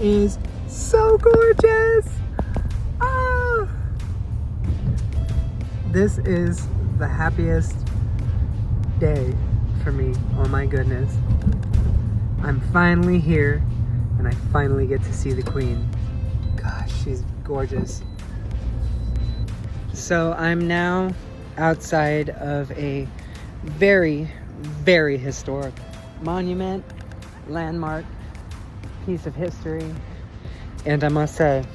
is so gorgeous. Ah! This is the happiest day for me. Oh my goodness. I'm finally here and I finally get to see the Queen. Gosh, she's gorgeous. So I'm now outside of a very, very historic monument, landmark, piece of history, and I must say,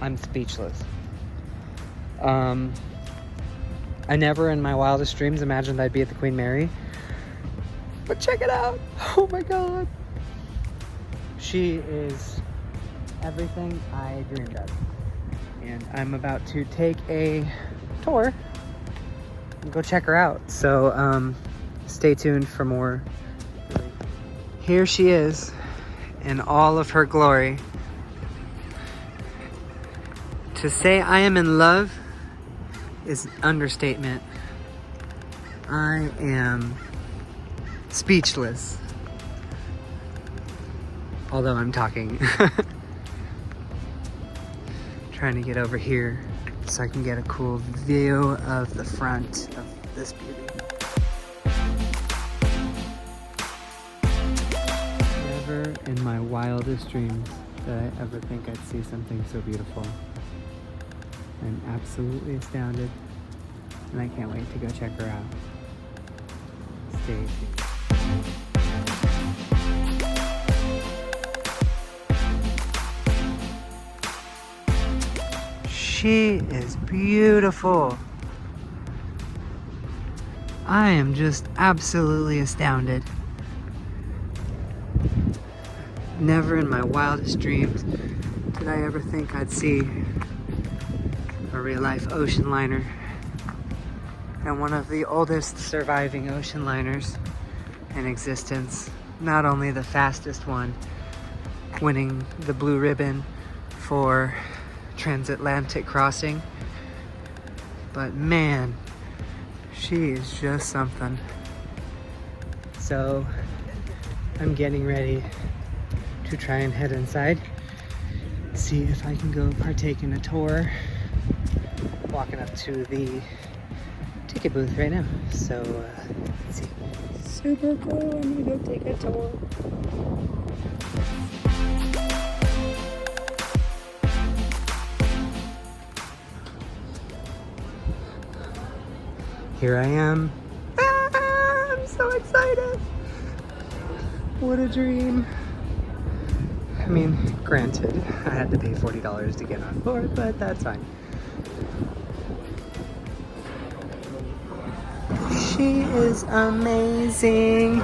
I'm speechless. I never in my wildest dreams imagined I'd be at the Queen Mary, but check it out. Oh my God. She is everything I dreamed of. And I'm about to take a tour and go check her out. So stay tuned for more. Here she is in all of her glory. To say I am in love is an understatement. I am speechless. Although I'm talking. Trying to get over here so I can get a cool view of the front of this beauty. Never in my wildest dreams did I ever think I'd see something so beautiful. I'm absolutely astounded, and I can't wait to go check her out. Stay tuned. She is beautiful. I am just absolutely astounded. Never in my wildest dreams did I ever think I'd see a real-life ocean liner, and one of the oldest surviving ocean liners in existence. Not only the fastest one, winning the blue ribbon for transatlantic crossing, but man, she is just something. So I'm getting ready to try and head inside, see if I can go partake in a tour. Walking up to the ticket booth right now, so let's see. Super cool. I'm gonna go take a tour. Here I am. Ah, I'm so excited. What a dream. I mean, granted, I had to pay $40 to get on board, but that's fine. She is amazing.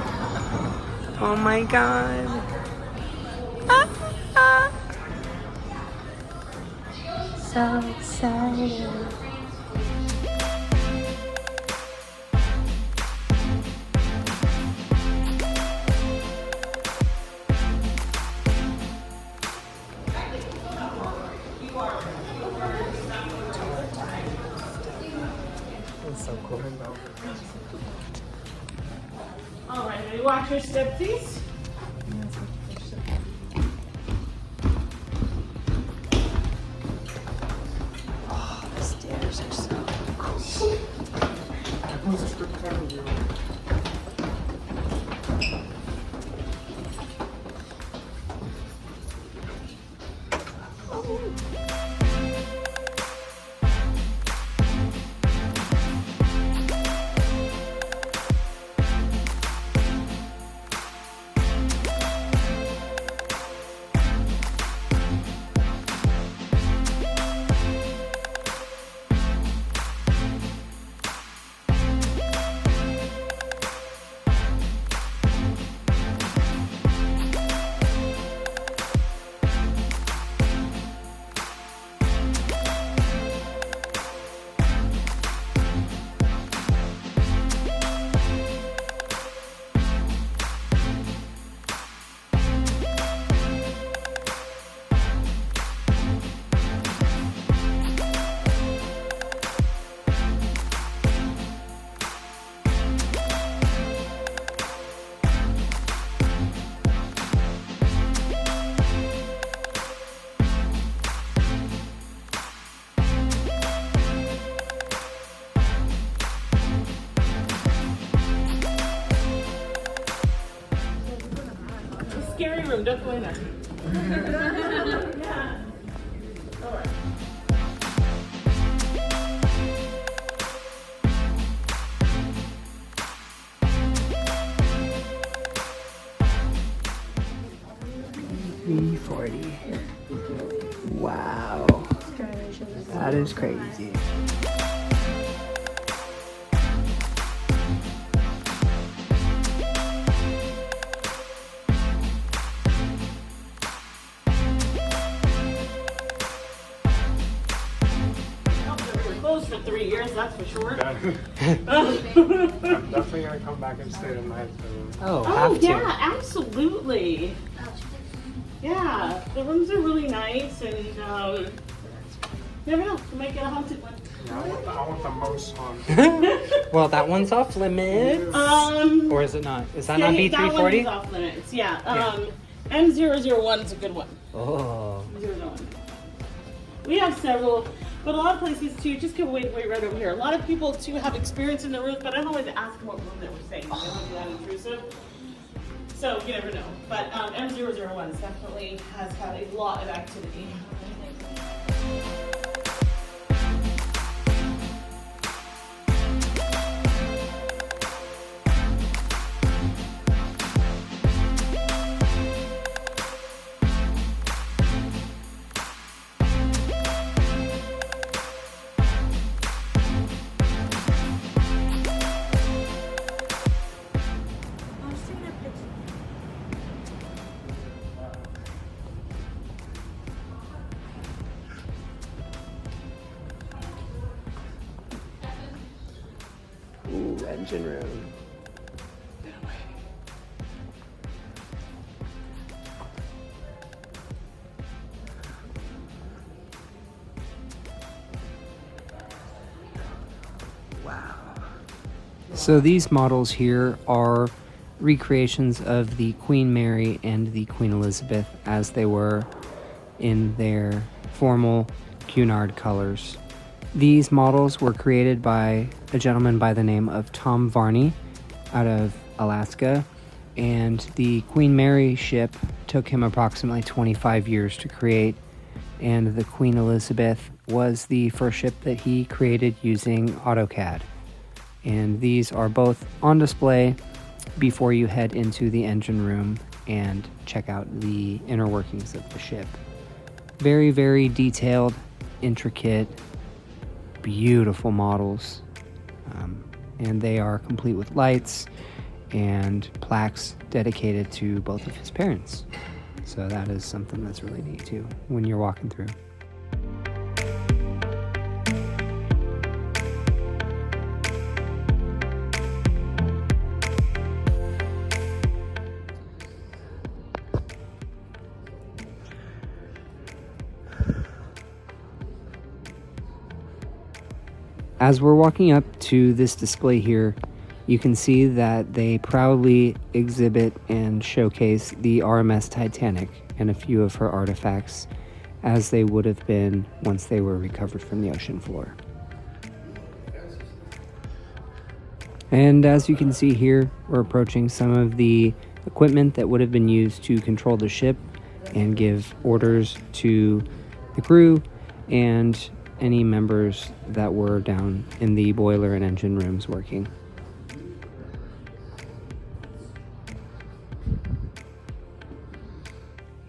Oh my God. Ah, ah. So excited. It's so cool. All right, ready? Watch your step, please. Oh, the stairs are so cool. room, definitely not. Yeah. All right. $340. Wow. That is crazy. Closed for 3 years, that's for sure. I'm definitely gonna come back and stay tonight. Oh, Oh have to. yeah, absolutely. Yeah, the rooms are really nice, and never know, you might get a haunted one. Yeah, I want the most haunted. Well, that one's off limits. Or is it not? Is that not That one B340? is off limits. Yeah. M001 is a good one. Oh. 001. We have several, but a lot of places too. Just go wait right over here. A lot of people too have experience in the rooms, but I don't like to ask them what room they were staying in. They don't be that intrusive. So you never know. But M001 definitely has had a lot of activity. Ooh, engine room. Wow. So these models here are recreations of the Queen Mary and the Queen Elizabeth as they were in their formal Cunard colors. These models were created by a gentleman by the name of Tom Varney out of Alaska, and the Queen Mary ship took him approximately 25 years to create, and the Queen Elizabeth was the first ship that he created using AutoCAD. And these are both on display before you head into the engine room and check out the inner workings of the ship. Very, very detailed, intricate, beautiful models, and they are complete with lights and plaques dedicated to both of his parents. So that is something that's really neat too when you're walking through. As we're walking up to this display here, you can see that they proudly exhibit and showcase the RMS Titanic and a few of her artifacts as they would have been once they were recovered from the ocean floor. And as you can see here, we're approaching some of the equipment that would have been used to control the ship and give orders to the crew and any members that were down in the boiler and engine rooms working.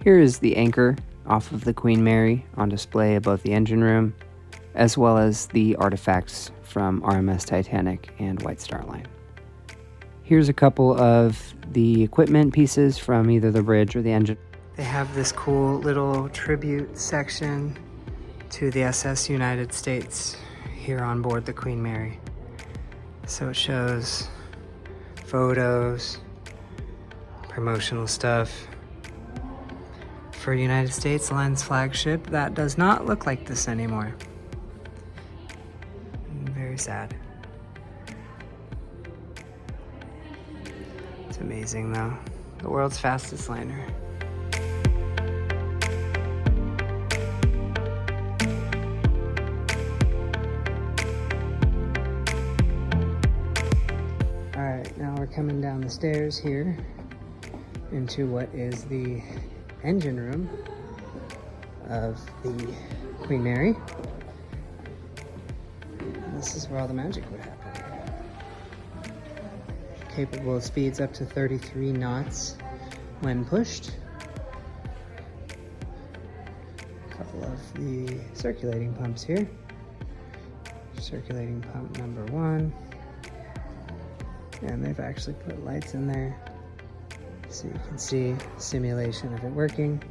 Here is the anchor off of the Queen Mary on display above the engine room, as well as the artifacts from RMS Titanic and White Star Line. Here's a couple of the equipment pieces from either the bridge or the engine. They have this cool little tribute section to the SS United States here on board the Queen Mary. So it shows photos, promotional stuff for United States Line's flagship that does not look like this anymore. Very sad. It's amazing though. The world's fastest liner. Alright, now we're coming down the stairs here into what is the engine room of the Queen Mary. This is where all the magic would happen. Capable of speeds up to 33 knots when pushed. A couple of the circulating pumps here. Circulating pump number 1. And they've actually put lights in there so you can see simulation of it working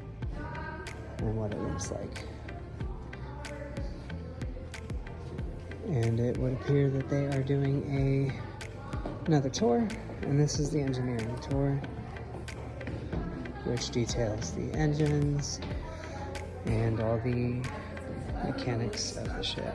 and what it looks like. And it would appear that they are doing another tour, and this is the engineering tour, which details the engines and all the mechanics of the ship.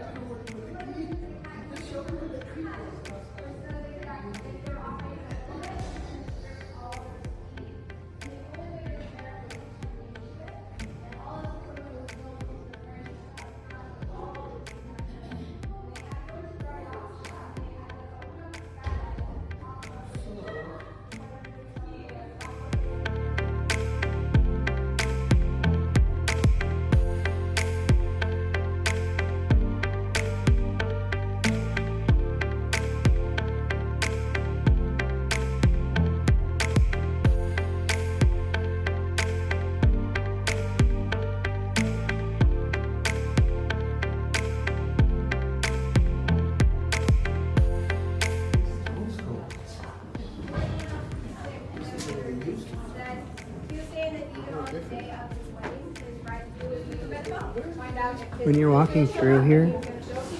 When you're walking through here,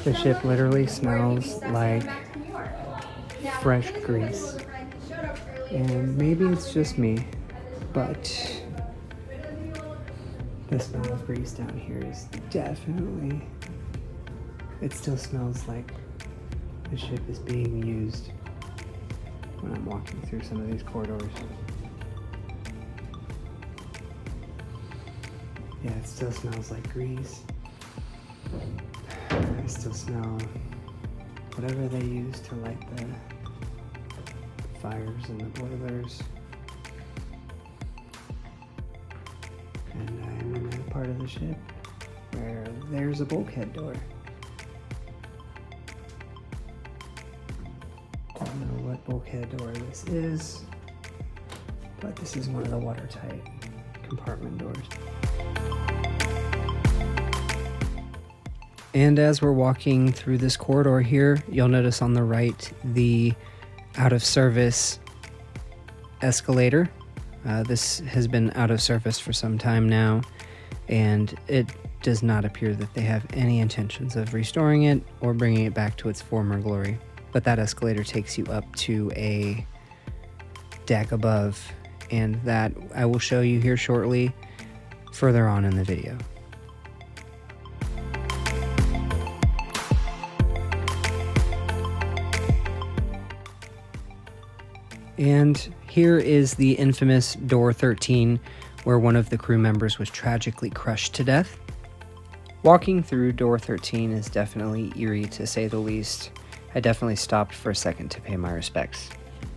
the ship literally smells like fresh grease. And maybe it's just me, but the smell of grease down here is definitely, it still smells like the ship is being used when I'm walking through some of these corridors. Yeah, it still smells like grease. I still smell whatever they use to light the fires and the boilers. And I'm in that part of the ship where there's a bulkhead door. Don't know what bulkhead door this is, but this is one of the watertight compartment doors. And as we're walking through this corridor here, you'll notice on the right the out of service escalator. This has been out of service for some time now, and it does not appear that they have any intentions of restoring it or bringing it back to its former glory. But that escalator takes you up to a deck above, and that I will show you here shortly further on in the video. And here is the infamous door 13, where one of the crew members was tragically crushed to death. Walking through door 13 is definitely eerie, to say the least. I definitely stopped for a second to pay my respects.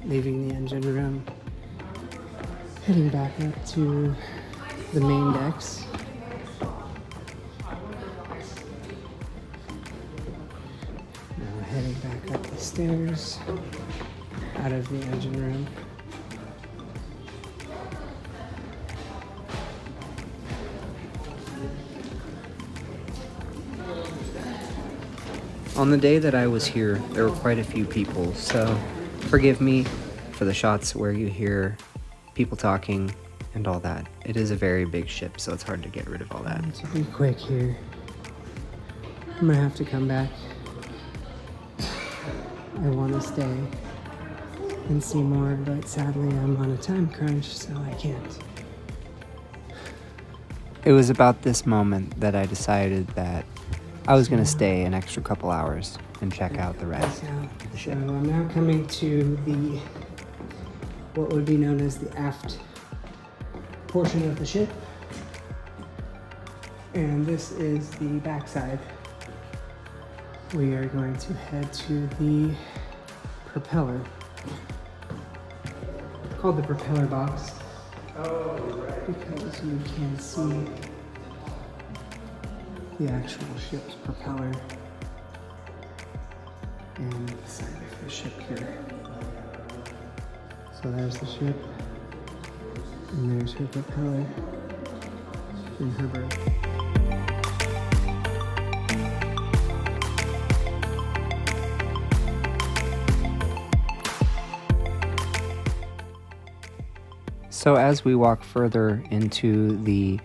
Leaving the engine room, heading back up to the main decks. Now heading back up the stairs, out of the engine room. On the day that I was here, there were quite a few people, so forgive me for the shots where you hear people talking and all that. It is a very big ship, so it's hard to get rid of all that. To be quick here, I'm gonna have to come back. I want to stay and see more, but sadly I'm on a time crunch, so I can't. It was about this moment that I decided that I was going to stay an extra couple hours and check out the rest of the ship. So I'm now coming to the, what would be known as the aft portion of the ship. And this is the backside. We are going to head to the propeller. It's called the propeller box. because you can see the actual ship's propeller and the side of the ship here. So there's the ship, and there's her propeller and her berth. So as we walk further into the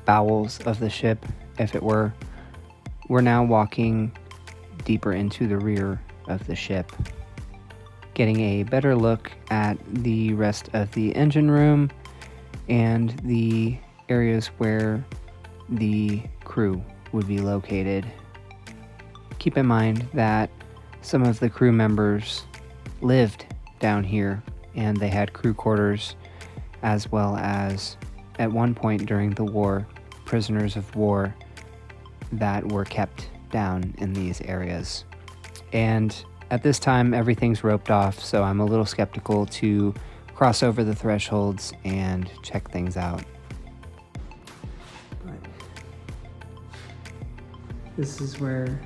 bowels of the ship, if it were, we're now walking deeper into the rear of the ship, getting a better look at the rest of the engine room and the areas where the crew would be located. Keep in mind that some of the crew members lived down here, and they had crew quarters, as well as, at one point during the war, prisoners of war that were kept down in these areas. And at this time, everything's roped off, so I'm a little skeptical to cross over the thresholds and check things out. But this is where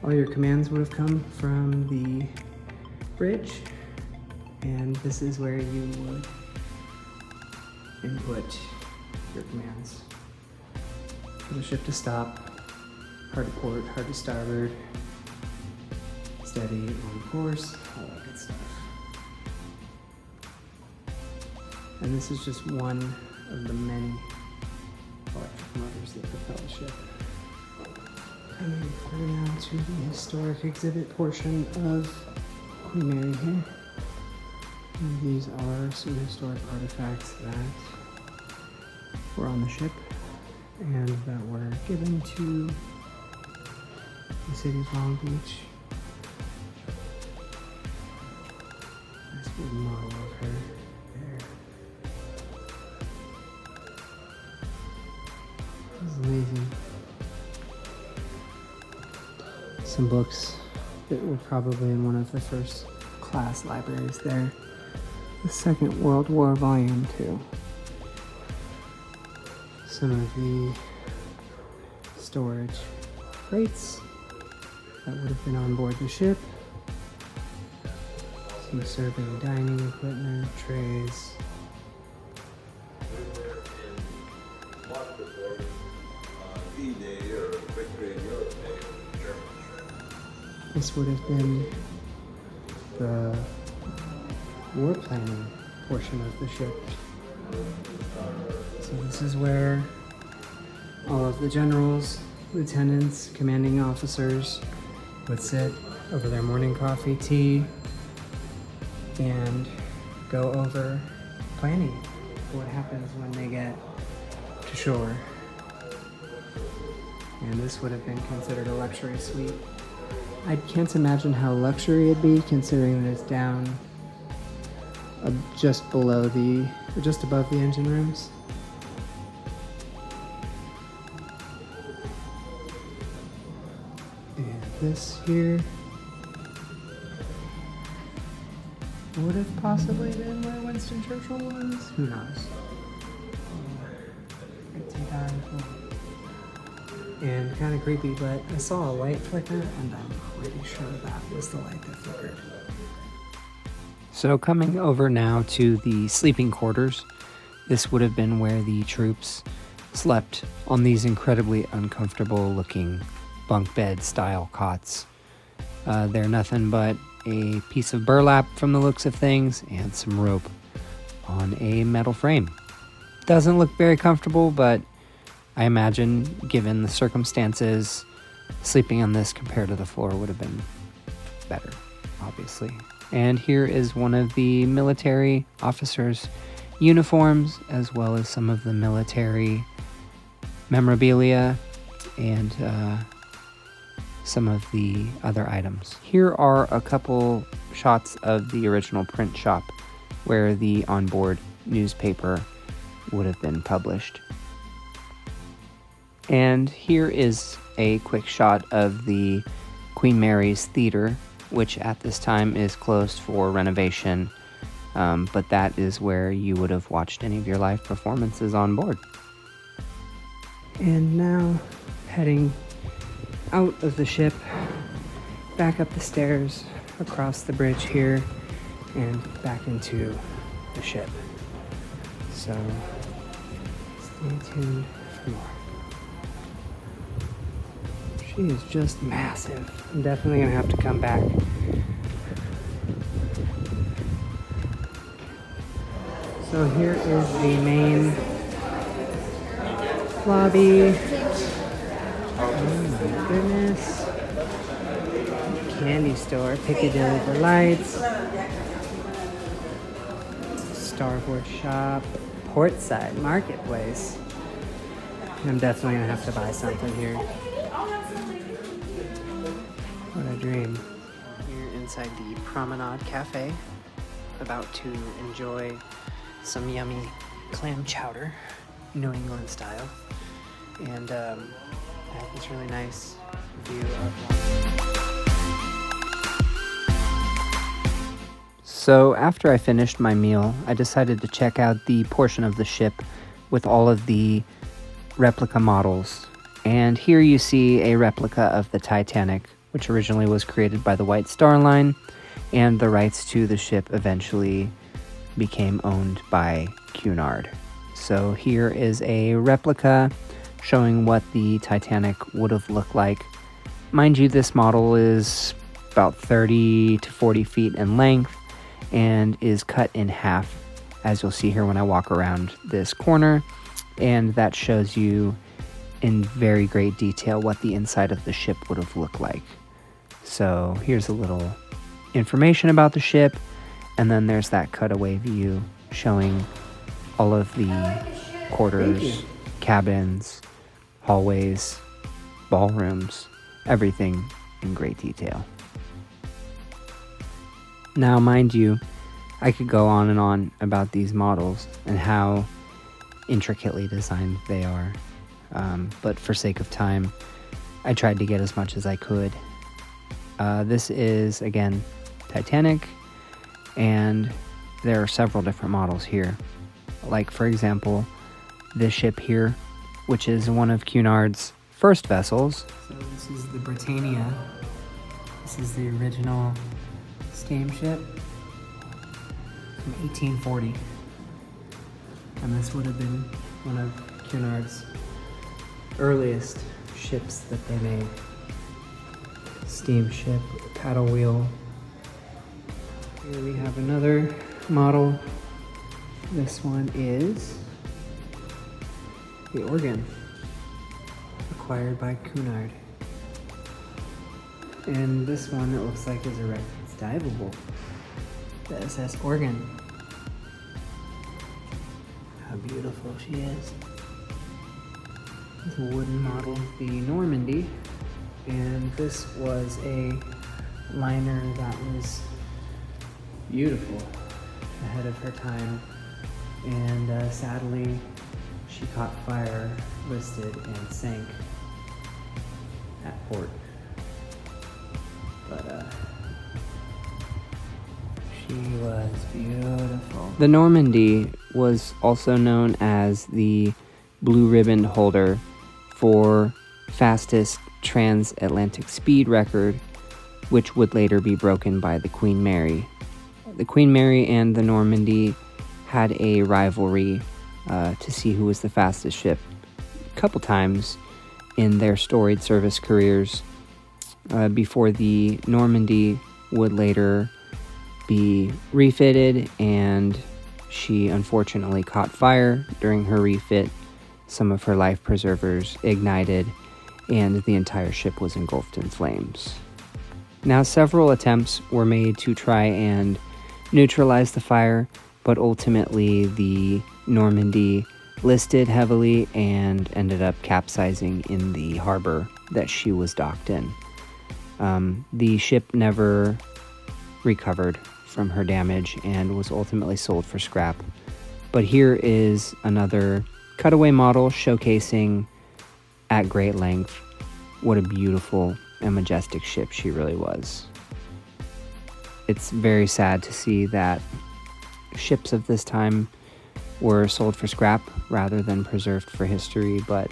all your commands would have come from the bridge, and this is where you would input your commands. For the ship to stop, hard to port, hard to starboard, steady, on course, all that good stuff. And this is just one of the many electric motors that propel the ship. Coming through now to the historic exhibit portion of Queen Mary here. And these are some historic artifacts that were on the ship and that were given to the city of Long Beach. Nice big model of her there. This is amazing. Some books that were probably in one of the first class libraries there. The Second World War Volume 2. Some of the storage crates that would have been on board the ship. Some serving dining equipment, trays. This would have been the war planning portion of the ship. So this is where all of the generals, lieutenants, commanding officers would sit over their morning coffee, tea, and go over planning for what happens when they get to shore. And this would have been considered a luxury suite. I can't imagine how luxury it'd be, considering that it's down just below or just above the engine rooms. And this here would have possibly been where Winston Churchill was. Who knows? Pretty darn cool. And kind of creepy, but I saw a light flicker, and I'm pretty sure that was the light that flickered. So coming over now to the sleeping quarters, this would have been where the troops slept on these incredibly uncomfortable looking bunk bed style cots. They're nothing but a piece of burlap from the looks of things and some rope on a metal frame. Doesn't look very comfortable, but I imagine, given the circumstances, sleeping on this compared to the floor would have been better, obviously. And here is one of the military officers' uniforms, as well as some of the military memorabilia and some of the other items. Here are a couple shots of the original print shop where the onboard newspaper would have been published. And here is a quick shot of the Queen Mary's Theater, which at this time is closed for renovation. but that is where you would have watched any of your live performances on board. And now heading out of the ship, back up the stairs, across the bridge here, and back into the ship. So stay tuned for more. She is just massive. I'm definitely gonna have to come back. So here is the main lobby. Oh my goodness. Candy store, Piccadilly Delights, Starboard Shop, Portside Marketplace. I'm definitely gonna have to buy something here. What a dream. Here inside the Promenade Cafe, about to enjoy some yummy clam chowder, New England style. And I have this really nice view of So after I finished my meal, I decided to check out the portion of the ship with all of the replica models. And here you see a replica of the Titanic, which originally was created by the White Star Line, and the rights to the ship eventually became owned by Cunard. So here is a replica showing what the Titanic would have looked like. Mind you, this model is about 30 to 40 feet in length and is cut in half, as you'll see here when I walk around this corner, and that shows you in very great detail what the inside of the ship would have looked like. So here's a little information about the ship, and then there's that cutaway view showing all of the quarters, cabins, hallways, ballrooms, everything in great detail. Now, mind you, I could go on and on about these models and how intricately designed they are, but for sake of time, I tried to get as much as I could. This is, again, Titanic, and there are several different models here. Like, for example, this ship here, which is one of Cunard's first vessels. So this is the Britannia. This is the original steamship from 1840. And this would have been one of Cunard's earliest ships that they made. Steamship with a paddle wheel. Here we have another model. This one is the Organ, acquired by Cunard. And this one, it looks like, is a wreck. It's diveable. The SS Organ. How beautiful she is. This wooden model, the Normandy. And this was a liner that was beautiful, ahead of her time. And sadly, she caught fire, listed, and sank at port. But she was beautiful. The Normandy was also known as the blue ribbon holder for fastest transatlantic speed record, which would later be broken by the Queen Mary. The Queen Mary and the Normandy had a rivalry to see who was the fastest ship a couple times in their storied service careers before the Normandy would later be refitted, and she unfortunately caught fire during her refit. Some of her life preservers ignited, and the entire ship was engulfed in flames. Now, several attempts were made to try and neutralize the fire, but ultimately the Normandy listed heavily and ended up capsizing in the harbor that she was docked in. The ship never recovered from her damage and was ultimately sold for scrap. But here is another cutaway model showcasing at great length what a beautiful and majestic ship she really was. It's very sad to see that ships of this time were sold for scrap rather than preserved for history, but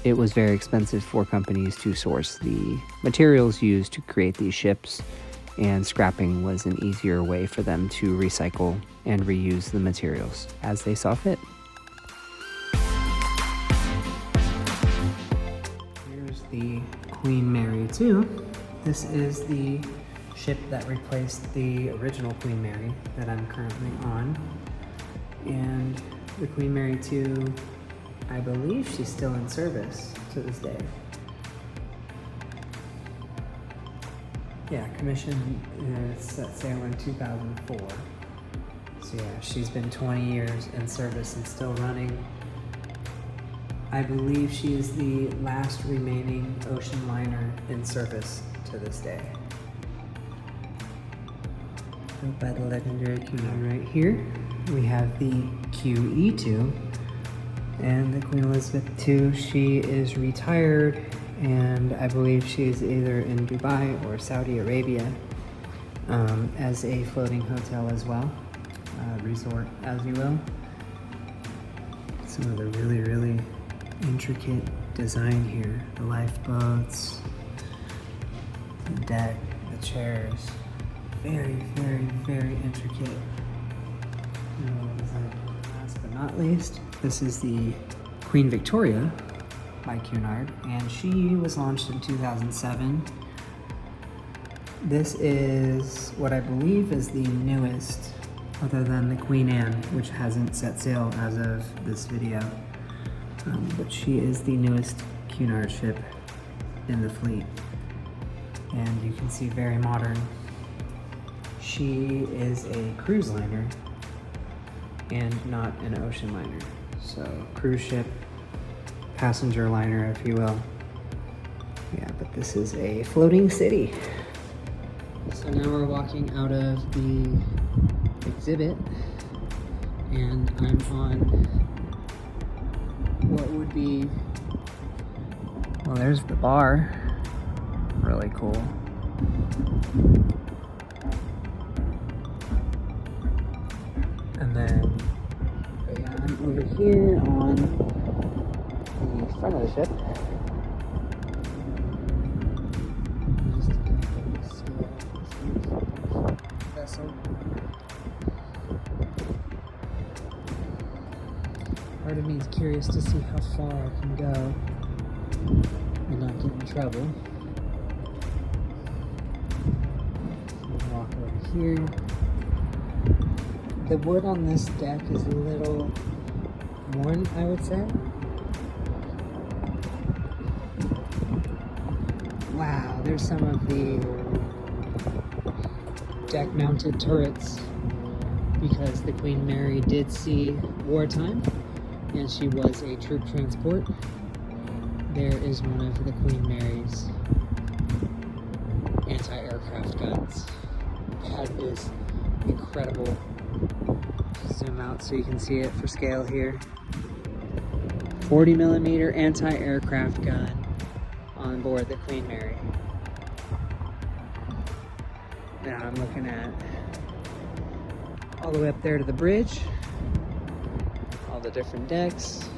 it was very expensive for companies to source the materials used to create these ships, and scrapping was an easier way for them to recycle and reuse the materials as they saw fit. Here's the Queen Mary 2. This is the ship that replaced the original Queen Mary that I'm currently on. And the Queen Mary 2, I believe she's still in service to this day. Yeah, commissioned set sail in 2004. So yeah, she's been 20 years in service and still running. I believe she is the last remaining OceanLiner in service to this day. Built by the legendary Cunard. Right here, we have the QE2 and the Queen Elizabeth II. She is retired, and I believe she's either in Dubai or Saudi Arabia as a floating hotel as well, resort as you will. Some of the really, really intricate design here. The lifeboats, the deck, the chairs. Very, very, very intricate. Last but not least, this is the Queen Victoria by Cunard, and she was launched in 2007. This is what I believe is the newest, other than the Queen Anne, which hasn't set sail as of this video. But she is the newest Cunard ship in the fleet, and you can see very modern. She is a cruise liner and not an ocean liner. So cruise ship, passenger liner, if you will. Yeah, but this is a floating city. So now we're walking out of the exhibit, and I'm on what would be, well, there's the bar. Really cool. And then yeah, I'm over here on the front of the ship. Vessel. Part of me is curious to see how far I can go and not get in trouble. We'll walk over here. The wood on this deck is a little worn, I would say. Wow, there's some of the deck-mounted turrets, because the Queen Mary did see wartime, and she was a troop transport. There is one of the Queen Mary's anti-aircraft guns. That is incredible. Zoom out so you can see it for scale here. 40mm anti-aircraft gun on board the Queen Mary. Now I'm looking at all the way up there to the bridge, all the different decks.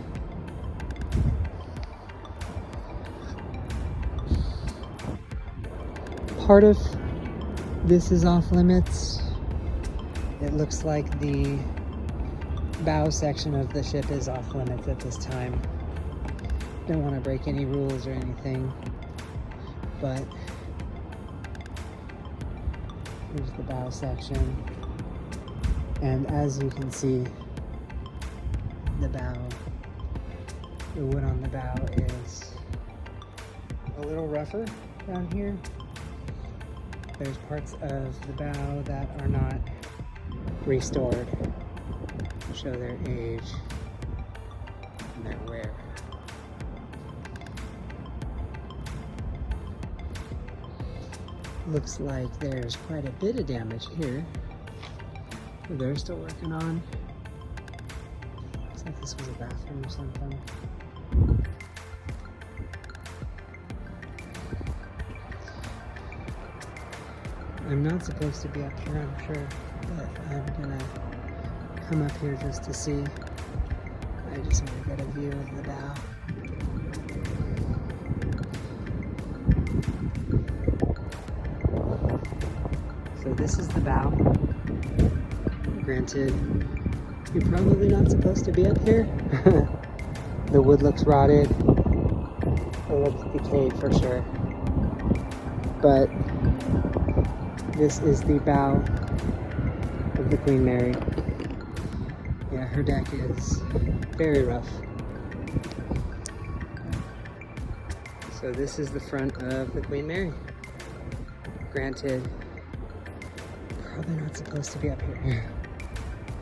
Part of this is off limits. It looks like the bow section of the ship is off limits at this time. Don't want to break any rules or anything, but here's the bow section. And as you can see, the wood on the bow is a little rougher down here. There's parts of the bow that are not restored, show their age and their wear. Looks like there's quite a bit of damage here that they're still working on. Looks like this was a bathroom or something. I'm not supposed to be up here, I'm sure. but I'm gonna come up here just to see. I just want to get a view of the bow. So this is the bow. Granted, you're probably not supposed to be up here. The wood looks rotted. It looks decayed for sure. But this is the bow of the Queen Mary. Yeah, her deck is very rough. So this is the front of the Queen Mary. Granted, probably not supposed to be up here.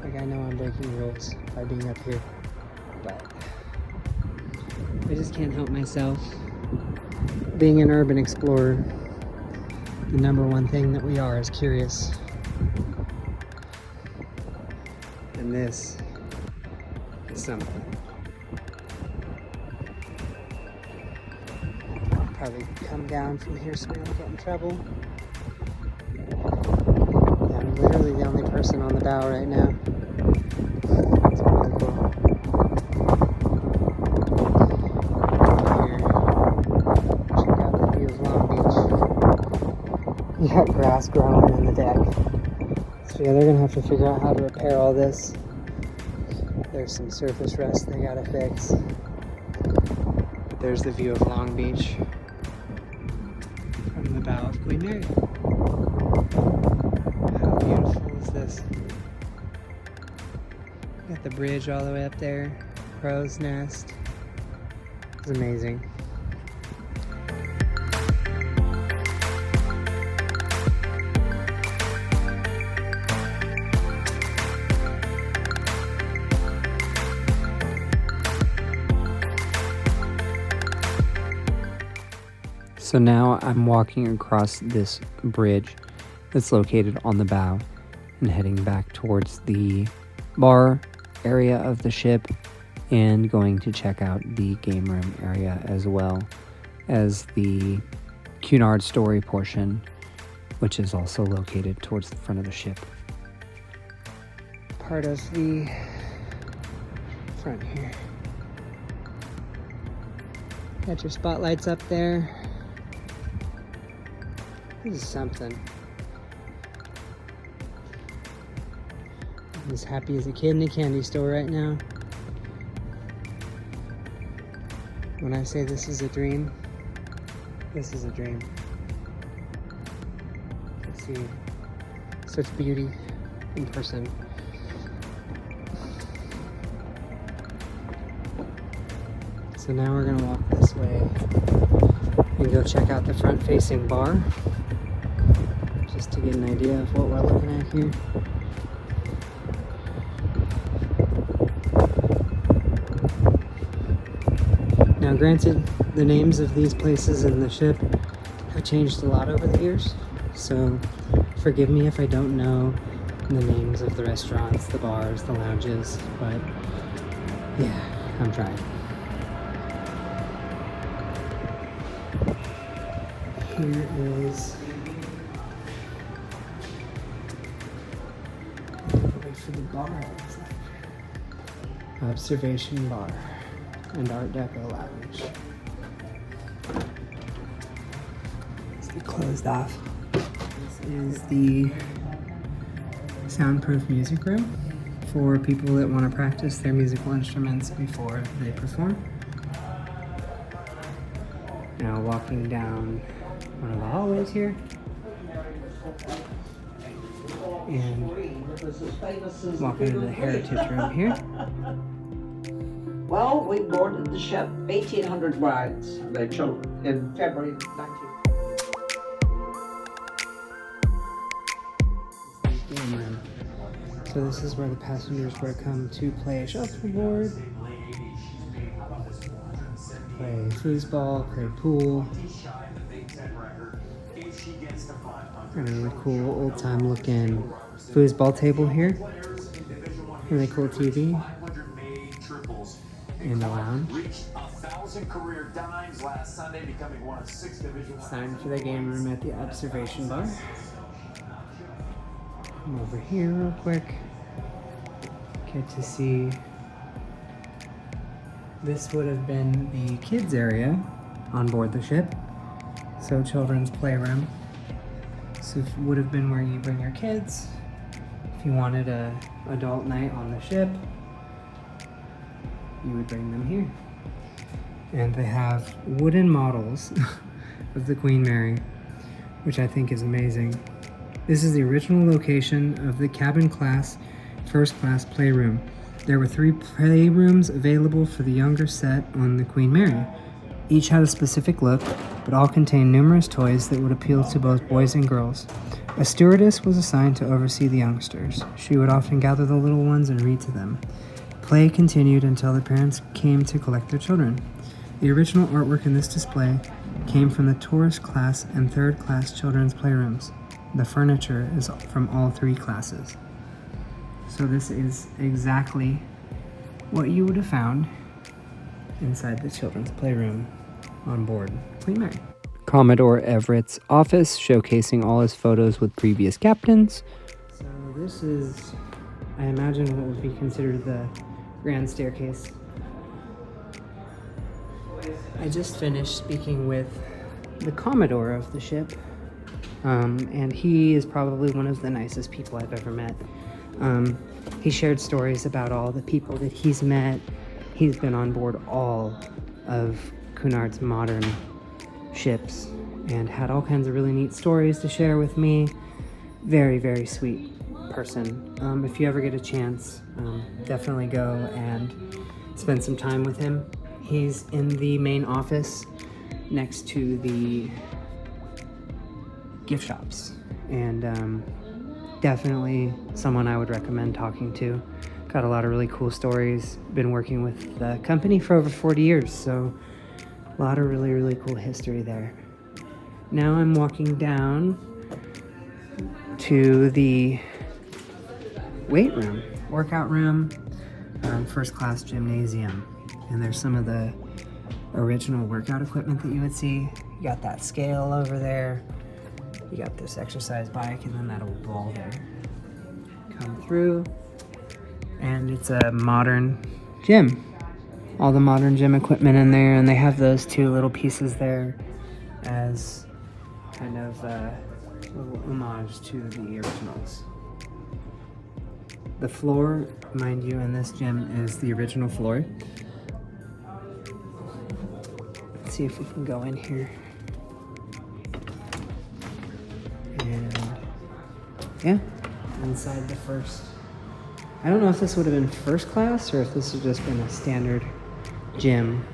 Like, I know I'm breaking rules by being up here, but I just can't help myself. Being an urban explorer, the number one thing that we are is curious. And this is something. I'll probably come down from here so we don't get in trouble. Yeah, I'm literally the only person on the bow right now. It's really cool. Here, check out the view of Long Beach. You got grass growing in the deck. So yeah, they're gonna have to figure out how to repair all this. There's some surface rust they gotta fix. There's the view of Long Beach from the bow of Queen Mary. How beautiful is this? Got the bridge all the way up there. Crow's nest. It's amazing. So now I'm walking across this bridge that's located on the bow and heading back towards the bar area of the ship and going to check out the game room area as well as the Cunard story portion, which is also located towards the front of the ship. Part of the front here. Got your spotlights up there. This is something. I'm as happy as a kid in a candy store right now. When I say this is a dream, this is a dream. Let's see such beauty in person. So now we're gonna walk this way and go check out the front-facing bar, just to get an idea of what we're looking at here. Now granted, the names of these places in the ship have changed a lot over the years, so forgive me if I don't know the names of the restaurants, the bars, the lounges, but yeah, I'm trying. Here is wait for the bar, it looks like. Observation bar and Art Deco lounge. Let's get closed off. This is the soundproof music room for people that want to practice their musical instruments before they perform. Now walking down one of the hallways here, and walking into the heritage room here. Well, we boarded the ship 1,800 brides, their children, in February 19... Game room. So this is where the passengers were to come to play shuffleboard, play foosball, play pool. And a really cool old-time looking foosball table here. Really cool TV. And a lounge. Signed for the game room at the observation bar. Come over here real quick. Get to see. This would have been the kids area on board the ship. So children's playroom. So it would have been where you bring your kids. If you wanted a adult night on the ship, you would bring them here. And they have wooden models of the Queen Mary, which I think is amazing. This is the original location of the cabin class, first class playroom. There were 3 playrooms available for the younger set on the Queen Mary. Each had a specific look, but all contained numerous toys that would appeal to both boys and girls. A stewardess was assigned to oversee the youngsters. She would often gather the little ones and read to them. Play continued until the parents came to collect their children. The original artwork in this display came from the tourist class and third class children's playrooms. The furniture is from all 3 classes. So this is exactly what you would have found inside the children's playroom on board Queen Mary. Commodore Everett's office, showcasing all his photos with previous captains. So this is, I imagine, what would be considered the grand staircase. I just finished speaking with the Commodore of the ship, and he is probably one of the nicest people I've ever met. He shared stories about all the people that he's met. He's been on board all of Cunard's modern ships and had all kinds of really neat stories to share with me. Very, very sweet person. If you ever get a chance, definitely go and spend some time with him. He's in the main office next to the gift shops, and definitely someone I would recommend talking to. Got a lot of really cool stories. Been working with the company for over 40 years, so a lot of really, really cool history there. Now I'm walking down to the weight room, workout room, first class gymnasium. And there's some of the original workout equipment that you would see. You got that scale over there. You got this exercise bike, and then that old ball there. Come through, and it's a modern gym. All the modern gym equipment in there, and they have those 2 little pieces there as kind of a little homage to the originals. The floor, mind you, in this gym is the original floor. Let's see if we can go in here. And yeah, inside the first. I don't know if this would have been first class or if this would just been a standard gym.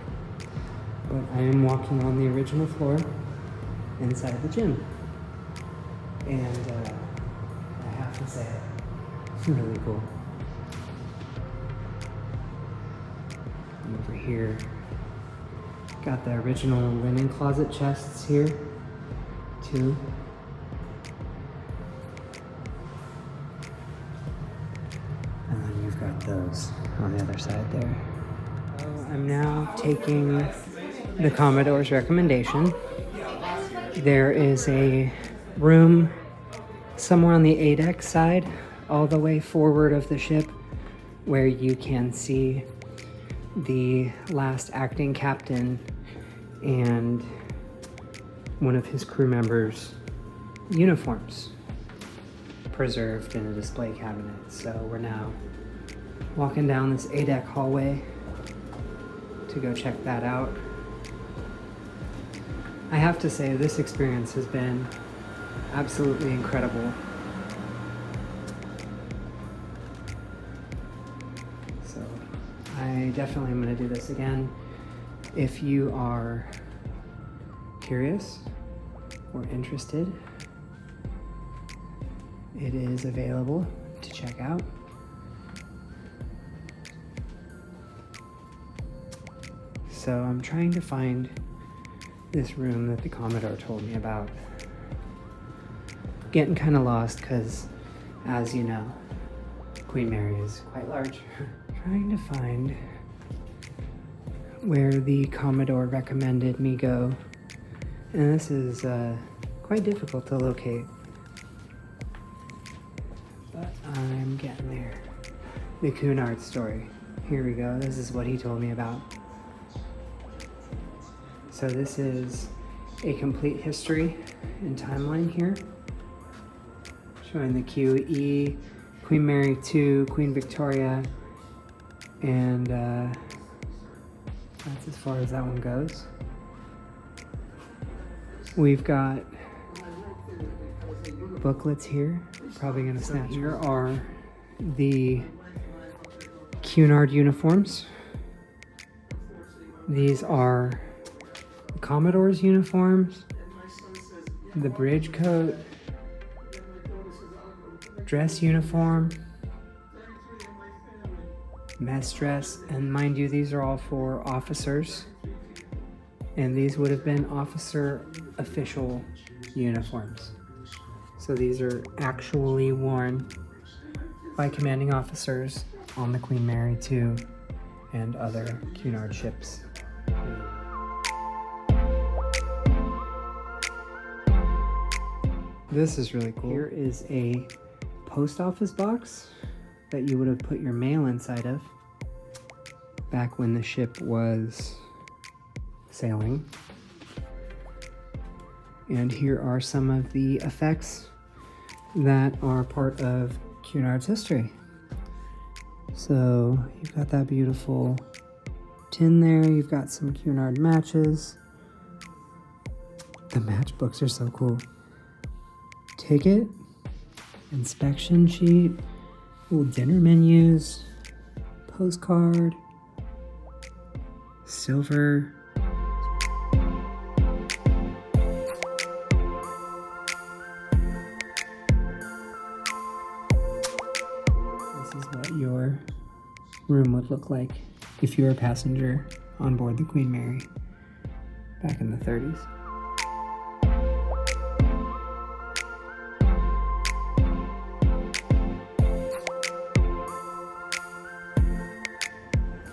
But I am walking on the original floor inside the gym. And I have to say, it's really cool. And over here, got the original linen closet chests here, too. And then you've got those on the other side there. So I'm now taking the Commodore's recommendation. There is a room somewhere on the A-deck side, all the way forward of the ship, where you can see the last acting captain and one of his crew members' uniforms preserved in a display cabinet. So we're now walking down this A-deck hallway to go check that out. I have to say, this experience has been absolutely incredible. So I definitely am going to do this again. If you are curious or interested, it is available to check out. So I'm trying to find this room that the Commodore told me about. Getting kind of lost because, as you know, Queen Mary is quite large. Trying to find where the Commodore recommended me go, and this is quite difficult to locate. but I'm getting there. The Cunard story. Here we go. This is what he told me about. So this is a complete history and timeline here, showing the QE, Queen Mary 2, Queen Victoria, and that's as far as that one goes. We've got booklets here. Probably gonna snap. Here are the Cunard uniforms. These are the Commodore's uniforms, the bridge coat, dress uniform, mess dress, and mind you, these are all for officers, and these would have been officer official uniforms. So these are actually worn by commanding officers on the Queen Mary 2 and other Cunard ships. This is really cool. Here is a post office box that you would have put your mail inside of back when the ship was sailing. And here are some of the effects that are part of Cunard's history. So you've got that beautiful tin there. You've got some Cunard matches. The matchbooks are so cool. Ticket, inspection sheet, little dinner menus, postcard, silver. This is what your room would look like if you were a passenger on board the Queen Mary back in the 30s.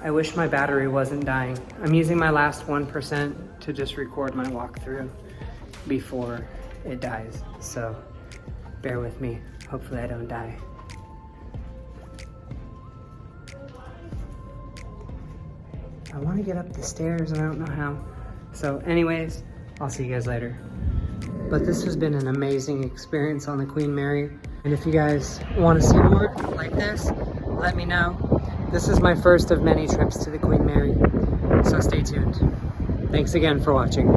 I wish my battery wasn't dying. I'm using my last 1% to just record my walkthrough before it dies, so bear with me. Hopefully I don't die. I want to get up the stairs and I don't know how. So anyways, I'll see you guys later. But this has been an amazing experience on the Queen Mary. And if you guys want to see more like this, let me know. This is my first of many trips to the Queen Mary, so stay tuned. Thanks again for watching.